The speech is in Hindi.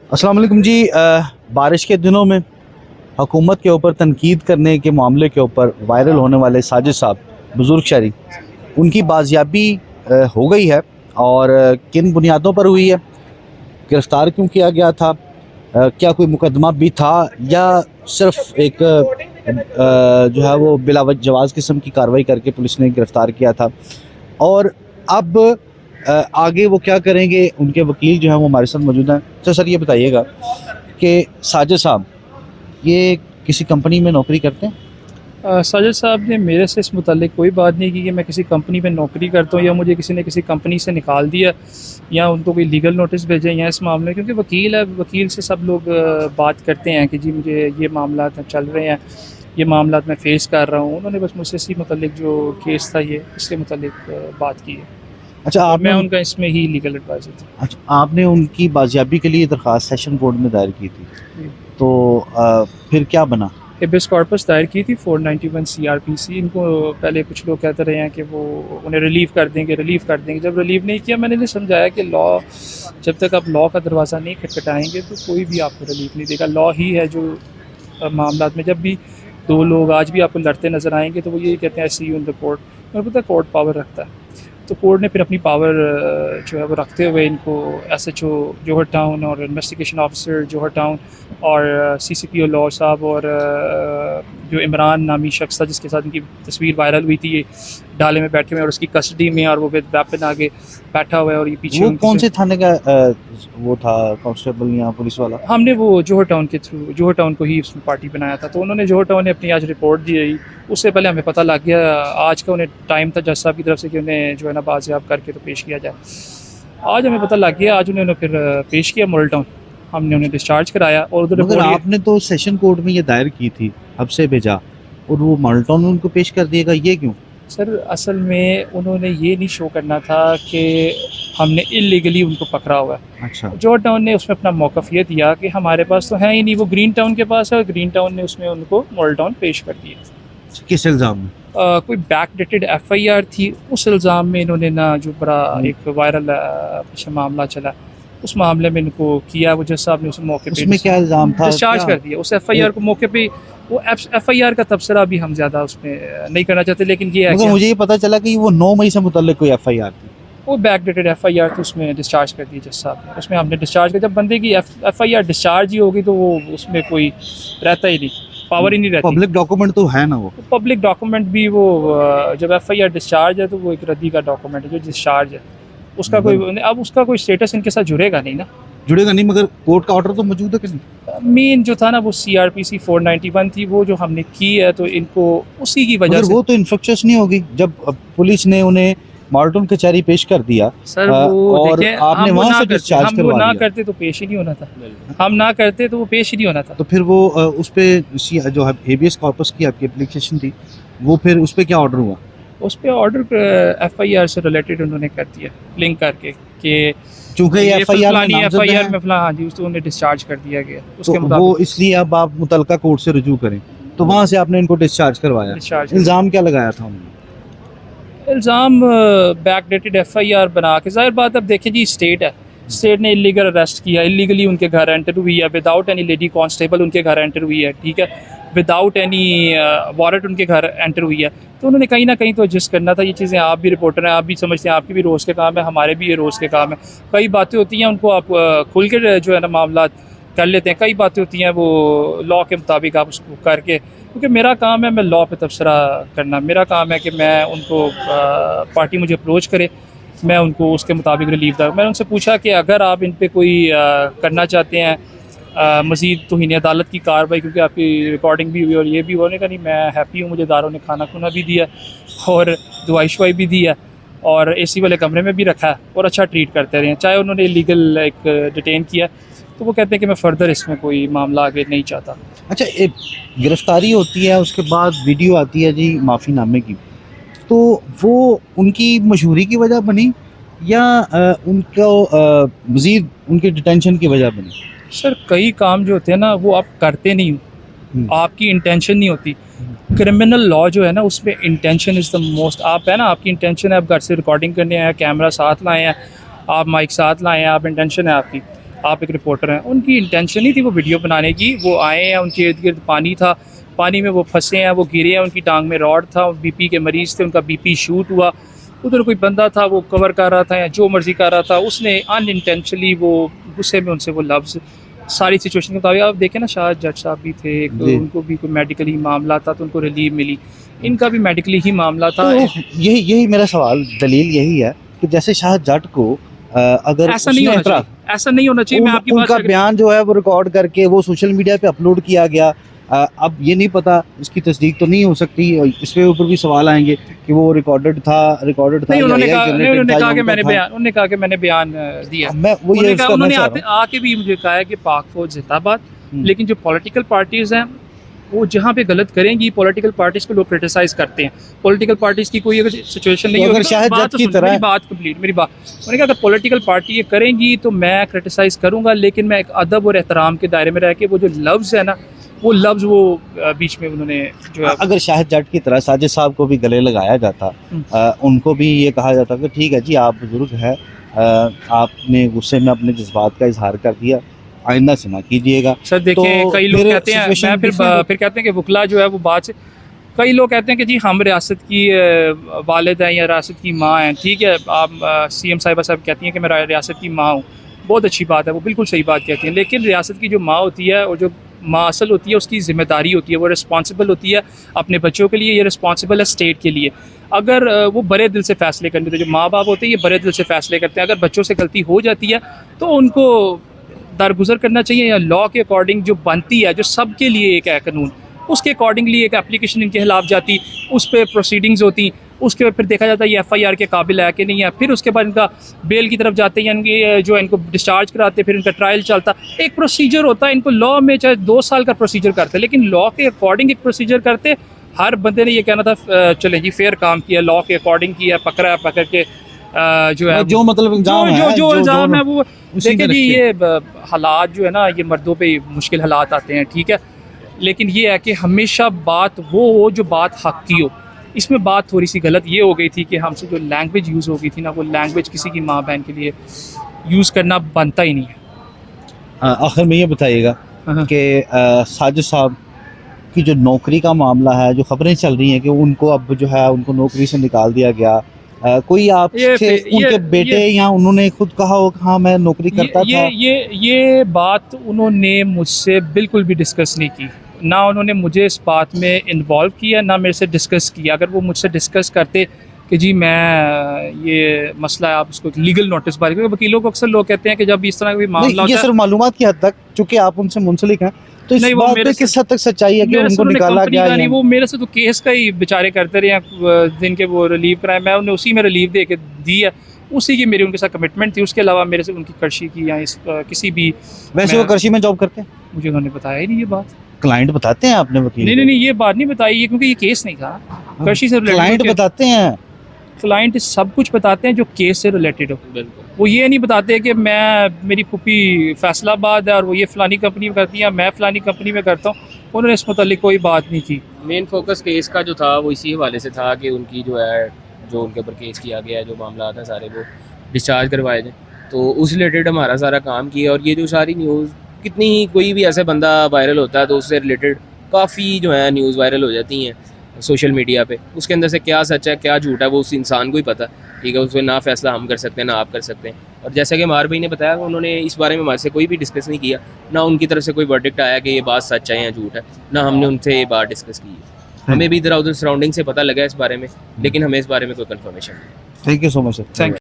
अस्सलाम वालेकुम जी। बारिश के दिनों में हुकूमत के ऊपर तनकीद करने के मामले के ऊपर वायरल होने वाले साजिद साहब बुज़ुर्ग शहरी, उनकी बाजियाबी हो गई है और किन बुनियादों पर हुई है, गिरफ़्तार क्यों किया गया था, क्या कोई मुकदमा भी था या सिर्फ एक जो है वो बिला जवाज़ किस्म की कार्रवाई करके पुलिस ने गिरफ़्तार किया था। और अब आगे वो क्या करेंगे, उनके वकील जो हैं वो हमारे साथ मौजूद हैं। तो सर ये बताइएगा कि साजिद साहब ये किसी कंपनी में नौकरी करते हैं? साजिद साहब ने मेरे से इस मुतालिक कोई बात नहीं की कि मैं किसी कंपनी में नौकरी करता हूँ या मुझे किसी ने किसी कंपनी से निकाल दिया या उनको कोई लीगल नोटिस भेजे या इस मामले में, क्योंकि वकील है, वकील से सब लोग बात करते हैं कि जी मुझे ये मामला चल रहे हैं, ये मामला मैं फ़ेस कर रहा हूँ। उन्होंने बस मुझसे इसी मुतालिक जो केस था ये इसके मुतालिक बात की है। अच्छा, और आपने मैं उनका इसमें ही लीगल एडवाइज़र था। अच्छा, आपने उनकी बाजियाबी के लिए दरख्वास्त सेशन कोर्ट में दायर की थी, जी। तो फिर क्या बना? हेबियस कॉर्पस दायर की थी 491 CRPC। इनको पहले कुछ लोग कहते रहे हैं कि वो उन्हें रिलीव कर देंगे। जब रिलीव नहीं किया, मैंने इन्हें समझाया कि लॉ, जब तक आप लॉ का दरवाज़ा नहीं खटखटाएंगे तो कोई भी आपको रिलीफ नहीं देगा। लॉ ही है जो मामलात में, जब भी दो लोग आज भी आपको लड़ते नज़र आएंगे तो वो यही कहते हैं सी यू इन द कोर्ट। मुझे पता है कोर्ट पावर रखता है, तो कोर्ट ने फिर अपनी पावर जो है वो रखते हुए इनको SHO जोहर टाउन और इन्वेस्टिगेशन ऑफिसर जोहर टाउन और CCPO लॉ साहब और जो इमरान नामी शख्स था जिसके साथ इनकी तस्वीर वायरल हुई थी, ये डाले में बैठे हुए और उसकी कस्टडी में और वो विद वेपन आगे बैठा हुआ है और ये पीछे वो कौन से थाने का वो था, कांस्टेबल या पुलिस वाला? हमने वो जोहर टाउन के थ्रू जोहर टाउन को ही उसमें पार्टी बनाया था। तो उन्होंने जोहर टाउन ने अपनी आज रिपोर्ट दी है, उससे पहले हमें पता लग गया। आज का उन्हें टाइम था जज साहब की तरफ से कि उन्हें जो है ना बाजियाब करके तो पेश किया जाए। आज हमें पता लग गया, आज उन्होंने फिर पेश किया मॉडल टाउन, हमने उन्हें डिस्चार्ज कराया और उधर मगर आपने तो सेशन कोर्ट में ये दायर की थी, अब से भेजा, और वो मॉडल टाउन में उनको पेश कर दिएगा, ये क्यों? सर असल में उन्होंने ये नहीं शो करना था कि हमने इलीगली उनको पकड़ा हुआ है। अच्छा, जॉर्ज टाउन ने उसमें अपना मौक़िफ़ ये दिया कि हमारे पास तो है ही नहीं, वो ग्रीन टाउन के पास है और ग्रीन टाउन ने उसमें उनको मॉडल टाउन पेश कर दिया। किस इल्ज़ाम में? कोई बैक डेटेड FIR थी, उस इल्ज़ाम में इन्होंने ना जो बड़ा एक वायरल पीछे मामला चला, उस मामले में इनको किया। वो जज साहब ने उस मौके पे उसमें क्या इल्ज़ाम था? डिस्चार्ज कर दिया। उस FIR को मौके पे, वो FIR का तबसरा भी हम ज़्यादा उसमें नहीं करना चाहते, लेकिन ये है मगर कि मुझे ये पता चला कि वो 9 मई से मुतल्लिक कोई FIR थी। वो बैक डेटेड FIR थी, उसमें डिस्चार्ज कर दी जज साहब ने। उसमें हमने डिस्चार्ज कर, जब बंदे की FIR डिस्चार्ज ही होगी तो वो उसमें कोई रहता ही नहीं, पावर ही नहीं रहती। पब्लिक डॉक्यूमेंट तो है ना वो? पब्लिक डॉक्यूमेंट भी वो जब FIR डिस्चार्ज है तो वो एक रद्दी का डॉक्यूमेंट है जो डिस्चार्ज है, उसका कोई अब उसका कोई स्टेटस इनके साथ जुड़ेगा नहीं ना। जुड़ेगा नहीं, मगर कोर्ट का ऑर्डर तो मौजूद है कि नहीं? मेन जो था ना वो CRPC 491 थी, वो जो हमने की है तो इनको उसी की वजह मगर से। वो तो इन्फेक्शस नहीं होगी जब पुलिस ने उन्हें मार्टन कचहरी पेश कर दिया सर वो और देखिए, आपने वहां से डिस्चार्ज हम वो करवा ना दिया, करते तो पेश ही नहीं होना था। हम ना करते तो वो पेश ही नहीं होना था। तो फिर वो उस पे जो हेबियस कॉर्पस की आपकी एप्लीकेशन थी, वो फिर उस पे क्या ऑर्डर हुआ? उस पर ऑर्डर FIR से रिलेटेड उन्होंने कर दिया, लिंक करके कि चूंकि ये FIR में नामजद FIR है, में फला, हाँ जी, उसको उन्हें डिस्चार्ज कर दिया गया उसके तो वो मुताबिक इसलिए अब आप मुतलका कोर्ट से रुजू करें, तो वहां से आपने इनको डिस्चार्ज करवाया। डिस्चार्ज। इल्ज़ाम क्या लगाया था उन्होंने? इल्ज़ाम बैक डेटेड FIR बना के, ज़ाहिर बात अब देखिए जी, स्टेट है, स्टेट ने इलीगल अरेस्ट किया, इलीगली उनके घर एंटर हुई है, विदाउट एनी लेडी कांस्टेबल उनके घर एंटर हुई है, ठीक है, विदाउट एनी वारंट उनके घर एंटर हुई है। तो उन्होंने कहीं ना कहीं तो एडजस्ट करना था। ये चीज़ें आप भी रिपोर्टर हैं, आप भी समझते हैं, आपकी भी रोज़ के काम है, हमारे भी ये रोज़ के काम है। कई बातें होती हैं उनको आप खुल के जो है ना मामला कर लेते हैं, कई बातें होती हैं वो लॉ के मुताबिक आप उसको करके, क्योंकि मेरा काम है मैं लॉ पे तबसरा करना, मेरा काम है कि मैं उनको पार्टी मुझे अप्रोच करे, मैं उनको उसके मुताबिक रिलीफ दूँ। मैंने उनसे पूछा कि अगर आप इन पर कोई करना चाहते हैं मज़ीद तौहीन अदालत की कार्रवाई, क्योंकि आपकी रिकॉर्डिंग भी हुई और ये भी होने का नहीं, मैं हैप्पी हूँ, मुझे दारों ने खाना खुना भी दिया और दवाई शवाई भी दी है और AC वाले कमरे में भी रखा है और अच्छा ट्रीट करते रहे हैं, चाहे उन्होंने लीगल एक डिटेन किया। तो वो कहते हैं कि मैं फ़र्दर इसमें कोई मामला आगे नहीं चाहता। अच्छा, एक गिरफ्तारी होती है, उसके बाद वीडियो आती है जी माफ़ीनामे की, तो वो उनकी मशहूरी की वजह बनी या उनको मज़ीद उनके डिटेंशन की वजह बनी? सर कई काम जो होते हैं ना वो आप करते नहीं हो, आपकी इंटेंशन नहीं होती। क्रिमिनल लॉ जो है ना उसमें इंटेंशन इज़ द मोस्ट। आप है ना, आपकी इंटेंशन है, आप घर से रिकॉर्डिंग करने आए, कैमरा साथ लाए हैं, आप माइक साथ लाए हैं, आप इंटेंशन है आपकी, आप एक रिपोर्टर हैं, उनकी इंटेंशन नहीं थी वो वीडियो बनाने की। वो आए हैं, उनके इर्द गिर्द पानी था, पानी में वो फंसे हैं, वो गिरे हैं, उनकी टांग में रॉड था, बीपी के मरीज़ थे, उनका बीपी शूट हुआ। उधर कोई बंदा था वो कवर कर रहा था या जो मर्ज़ी कर रहा था, उसने अनइंटेंशनली वो गुस्से में उनसे वो लफ्ज़ सारी सिचुएशन के मुताबिक। आप देखें ना, शायद जज साहब भी थे, उनको भी कोई मेडिकली मामला था तो उनको रिलीफ मिली, इनका भी मेडिकली ही मामला था। तो यही मेरा सवाल, दलील यही है कि जैसे शाहद जट को अगर ऐसा नहीं होना चाहिए, ऐसा नहीं होना चाहिए। मैं आपकी बात उनका बयान जो है वो रिकॉर्ड करके वो सोशल मीडिया पे अपलोड किया गया, अब ये नहीं पता, इसकी तस्दीक तो नहीं हो सकती, इसके ऊपर भी सवाल आएंगे कि वो रिकॉर्डेड था नहीं, उन्होंने कहा कि मैंने बयान दिया। मैं वो ये उन्होंने आके भी मुझे कहा है कि पाक फौज जिंदाबाद। लेकिन जो पॉलिटिकल पार्टीज हैं वो जहाँ पे गलत करेंगी, पॉलिटिकल पार्टीज को लोग क्रिटिसाइज करते हैं। पॉलिटिकल पार्टीज की कोई अगर सिचुएशन नहीं होगी, मेरी बात कंप्लीट, मेरी बात, उन्होंने कहा अगर पॉलिटिकल पार्टी ये करेंगी तो मैं क्रिटिसाइज करूँगा, लेकिन मैं एक अदब और एहतराम के दायरे में रह के वो जो लफ्ज़ है ना, वो लफ्ज़ वो बीच में उन्होंने जो है, अगर शाहिद जट की तरह साजिद साहब को भी गले लगाया जाता, उनको भी ये कहा जाता कि ठीक है जी आप बुजुर्ग हैं, आपने गुस्से में अपने जज्बात का इजहार कर दिया, आइंदा से ना कीजिएगा। सर देखें, तो कई लोग कहते हैं, मैं फिर कहते हैं कि वकला जो है वो बात से, कई लोग कहते हैं कि जी हम रियासत की वालिद हैं या रियासत की माँ हैं। ठीक है, आप CM साहिबा साहब कहती हैं कि मैं रियासत की माँ हूँ, बहुत अच्छी बात है, वो बिल्कुल सही बात कहती हैं। लेकिन रियासत की जो माँ होती है और जो माँ असल होती है, उसकी ज़िम्मेदारी होती है, वो रिस्पॉन्सिबल होती है अपने बच्चों के लिए, ये रिस्पॉन्सिबल है स्टेट के लिए। अगर वो बड़े दिल से फ़ैसले करते हैं, जो माँ बाप होते हैं ये बड़े दिल से फ़ैसले करते हैं, अगर बच्चों से गलती हो जाती है तो उनको दरगुजर करना चाहिए, या लॉ के अकॉर्डिंग जो बनती है, जो सबके लिए एक है कानून, उसके अकॉर्डिंगली एक एप्लीकेशन इनके खिलाफ जाती, उस पर प्रोसीडिंग्स होती, उसके बाद फिर देखा जाता है ये FIR के काबिल है कि नहीं है, फिर उसके बाद इनका बेल की तरफ जाते हैं, यानी जो इनको डिस्चार्ज कराते, फिर इनका ट्रायल चलता, एक प्रोसीजर होता है। इनको लॉ में चाहे 2 साल का प्रोसीजर करते, लेकिन लॉ के अकॉर्डिंग एक प्रोसीजर करते। हर बंदे ने ये कहना था चले जी फेयर काम किया, लॉ के अकॉर्डिंग किया, पकड़ा है, पकड़ के जो है जो मतलब जो इल्ज़ाम है वो देखिए जी। ये हालात जो है ना, ये मर्दों पे मुश्किल हालात आते हैं, ठीक है, लेकिन ये है कि हमेशा बात वो हो जो बात हक़ की हो। इसमें बात थोड़ी सी गलत ये हो गई थी कि हमसे जो लैंग्वेज यूज़ हो गई थी ना, वो लैंग्वेज किसी की माँ बहन के लिए यूज़ करना बनता ही नहीं है। आखिर में ये बताइएगा कि साजिद साहब की जो नौकरी का मामला है, जो खबरें चल रही हैं कि उनको अब जो है उनको नौकरी से निकाल दिया गया, कोई आप उनके बेटे या उन्होंने खुद कहा हो कि हाँ मैं नौकरी करता था? ये बात उन्होंने मुझसे बिल्कुल भी डिस्कस नहीं की, ना उन्होंने मुझे इस बात में इन्वॉल्व किया, ना मेरे से डिस्कस किया। अगर वो मुझसे डिस्कस करते कि जी मैं ये मसला है, आप उसको लीगल नोटिस बारे, क्योंकि वकीलों को अक्सर लोग कहते हैं कि जब इस तरह का मामला ये सिर्फ मालूमात की हद तक, चूँकि आप उनसे मुंसलिक हैं, तो इस बात पे किस हद तक सच्चाई है कि उनको निकाला गया? नहीं, वो मेरे से तो केस का ही बेचारे करते रहे हैं, जिनके वो रिलीव कराए, मैं उन्हें उसी में रिलीव दे के दी है, उसी की मेरी उनके साथ कमिटमेंट थी। उसके अलावा मेरे से उनकी कर्शी की या इस किसी भी, वैसे वो कर्शी में जॉब करते हैं? मुझे उन्होंने बताया ही नहीं ये बात। क्लाइंट बताते हैं आपने वकील? नहीं, ये बात नहीं बताई, क्योंकि ये केस नहीं था कर्शी से। क्लाइंट बताते हैं, क्लाइंट सब कुछ बताते हैं जो केस से रिलेटेड हो। वो ये नहीं बताते कि मेरी पुप्पी फैसलाबाद है और वो ये फ़लानी कंपनी में करती है, मैं फ़लानी कंपनी में करता हूँ। उन्होंने इस मुतालिक कोई बात नहीं की। मेन फोकस केस का जो था वो इसी हवाले से था कि उनकी जो है, जो उनके ऊपर केस किया गया है, जो मामला था सारे वो डिस्चार्ज करवाए थे, तो उस रिलेटेड हमारा सारा काम किया। और ये जो सारी न्यूज़, कितनी ही कोई भी ऐसा बंदा वायरल होता है तो उससे रिलेटेड काफ़ी जो है न्यूज़ वायरल हो जाती हैं सोशल मीडिया पे। उसके अंदर से क्या सच है क्या झूठ है वो उस इंसान को ही पता, ठीक है, उसमें ना फैसला हम कर सकते हैं ना आप कर सकते हैं। और जैसा कि मार भाई ने बताया, उन्होंने इस बारे में हमारे से कोई भी डिस्कस नहीं किया, ना उनकी तरफ से कोई वर्डिक्ट आया कि ये बात सच है या झूठ है, ना हमने उनसे ये बात डिस्कस की है। हमें भी इधर उधर सराउंडिंग से पता लगा इस बारे में, लेकिन हमें इस बारे में कोई कंफर्मेशन नहीं। Thank you so much sir. Thank you.